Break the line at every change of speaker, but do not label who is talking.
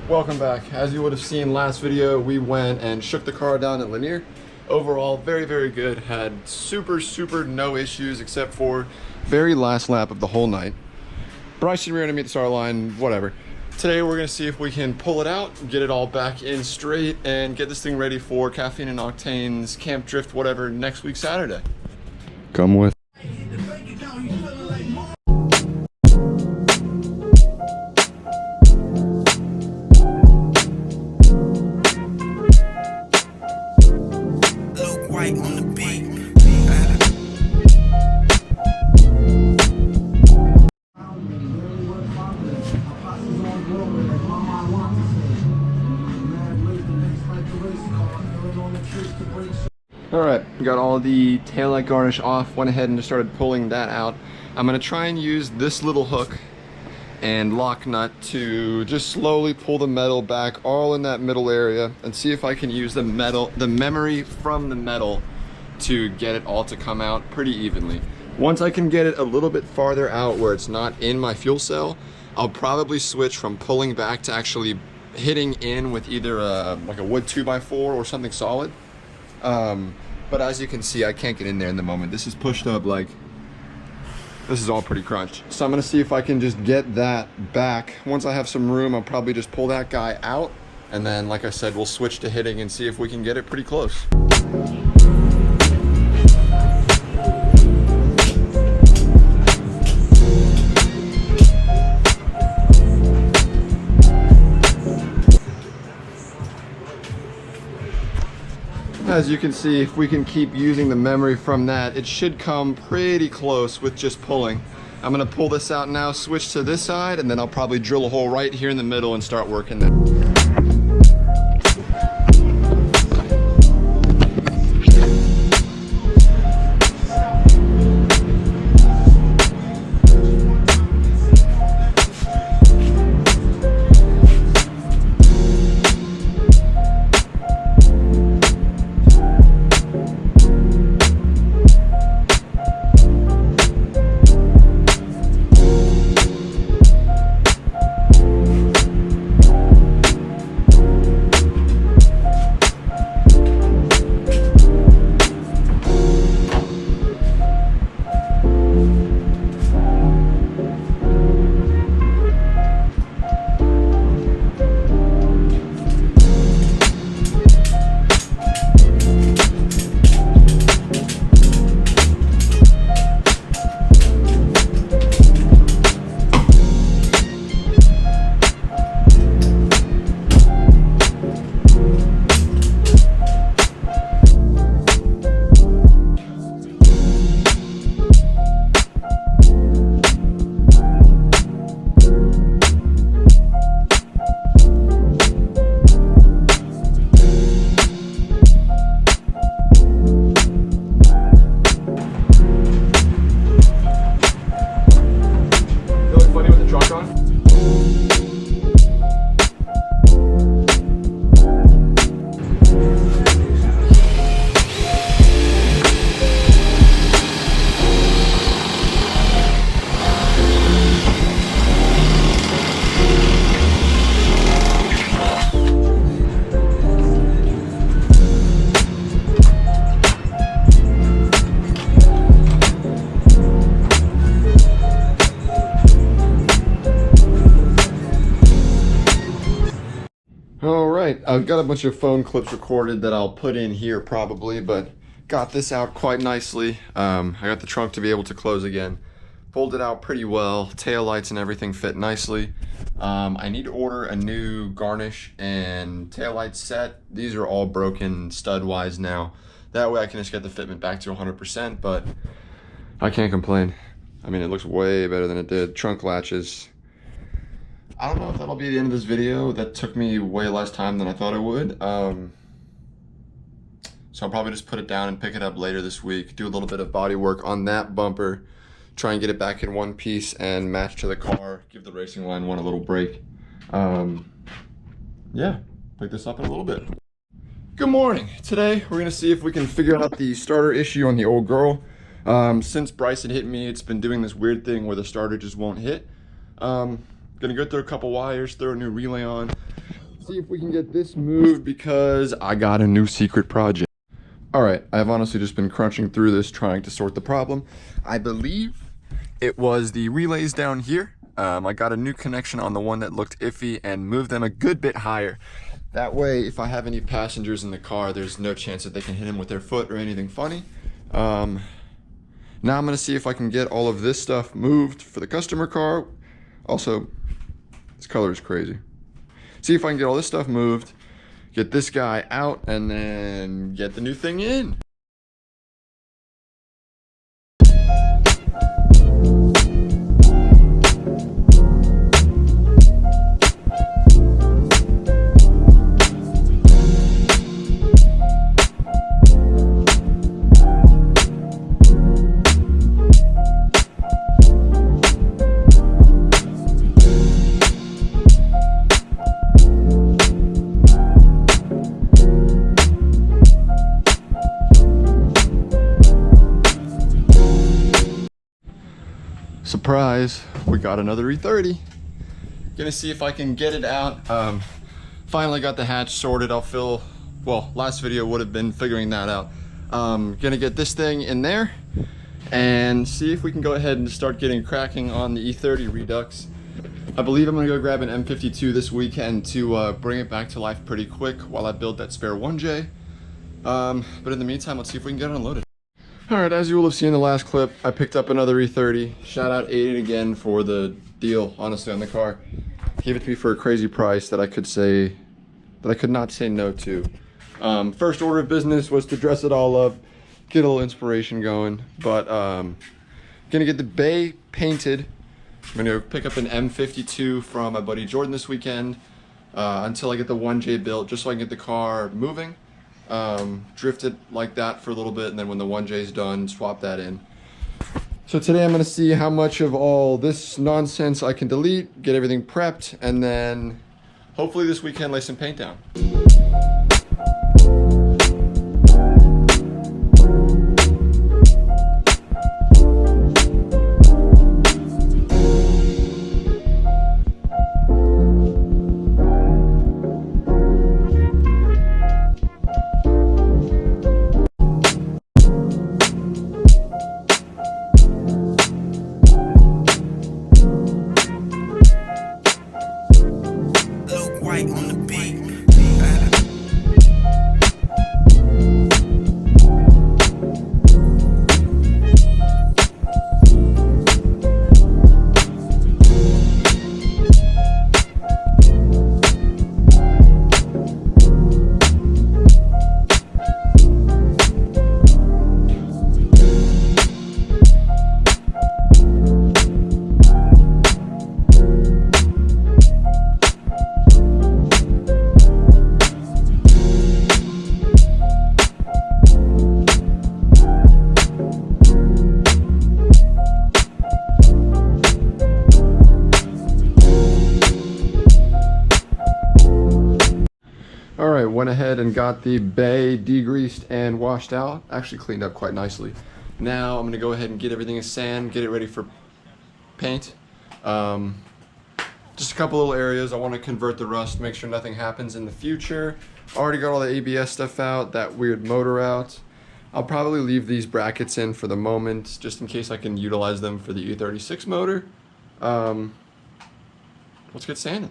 Welcome back. As you would have seen last video, we went and shook the car down at Lanier. Overall, very good. Had super no issues except for very last lap of the whole night. Bryson rear-ended me at the start line, whatever. Today we're gonna see if we can pull it out, get it all back in straight, and get this thing ready for Caffeine and Octane's Camp Drift, whatever, next week Saturday. Come with.
On the beat.
Alright, got all the taillight garnish off, went ahead and just started pulling that out. I'm going to try and use this little hook and lock nut to just slowly pull the metal back all in that middle area and see if I can use the memory from the metal to get it all to come out pretty evenly. Once I can get it a little bit farther out where it's not in my fuel cell, I'll probably switch from pulling back to actually hitting in with either like a wood 2x4 or something solid. But as you can see, I can't get in there in the moment. This is pushed up like, this is all pretty crunched. So I'm gonna see if I can just get that back. Once I have some room, I'll probably just pull that guy out. And then, like I said, we'll switch to hitting and see if we can get it pretty close. As you can see, if we can keep using the memory from that, it should come pretty close with just pulling. I'm gonna pull this out now, switch to this side, and then I'll probably drill a hole right here in the middle and start working that. Alright, I've got a bunch of phone clips recorded that I'll put in here probably, but got this out quite nicely. I got the trunk to be able to close again. Pulled it out pretty well, tail lights and everything fit nicely. I need to order a new garnish and tail light set. These are all broken stud-wise now. That way I can just get the fitment back to 100%, but I can't complain. I mean, it looks way better than it did. Trunk latches. I don't know if that'll be the end of this video. That took me way less time than I thought it would. So I'll probably just put it down and pick it up later this week. Do a little bit of body work on that bumper. Try and get it back in one piece and match to the car. Give the racing line one a little break. Yeah, pick this up in a little bit. Good morning. Today we're gonna see if we can figure out the starter issue on the old girl. Since Bryson hit me, it's been doing this weird thing where the starter just won't hit. Got Gonna go through a couple wires, throw a new relay on, see if we can get this moved because I got a new secret project. Alright, I've honestly just been crunching through this trying to sort the problem. I believe it was the relays down here. I got a new connection on the one that looked iffy and moved them a good bit higher. That way, if I have any passengers in the car, there's no chance that they can hit him with their foot or anything funny. Now I'm gonna see if I can get all of this stuff moved for the customer car. Also, this color is crazy. See if I can get all this stuff moved, get this guy out, and then get the new thing in. Surprise, we got another E30. Gonna see if I can get it out. Finally got the hatch sorted. Well, last video would have been figuring that out. Gonna get this thing in there and see if we can go ahead and start getting cracking on the E30 Redux. I believe I'm gonna go grab an M52 this weekend to bring it back to life pretty quick while I build that spare 1J. But in the meantime, let's see if we can get it unloaded. Alright, as you will have seen in the last clip, I picked up another E30. Shout out Aiden again for the deal, honestly, on the car. He gave it to me for a crazy price that I could not say no to. First order of business was to dress it all up, get a little inspiration going, but gonna get the bay painted. I'm gonna pick up an M52 from my buddy Jordan this weekend until I get the 1J built, just so I can get the car moving. Drift it like that for a little bit, and then when the 1J is done, swap that in. So today I'm going to see how much of all this nonsense I can delete, get everything prepped, and then hopefully this weekend lay some paint down.
On the beat.
Alright, went ahead and got the bay degreased and washed out. Actually cleaned up quite nicely. Now I'm going to go ahead and get everything in sand, get it ready for paint. Just a couple little areas. I want to convert the rust, make sure nothing happens in the future. Already got all the ABS stuff out, that weird motor out. I'll probably leave these brackets in for the moment, just in case I can utilize them for the E36 motor. Let's get sanding.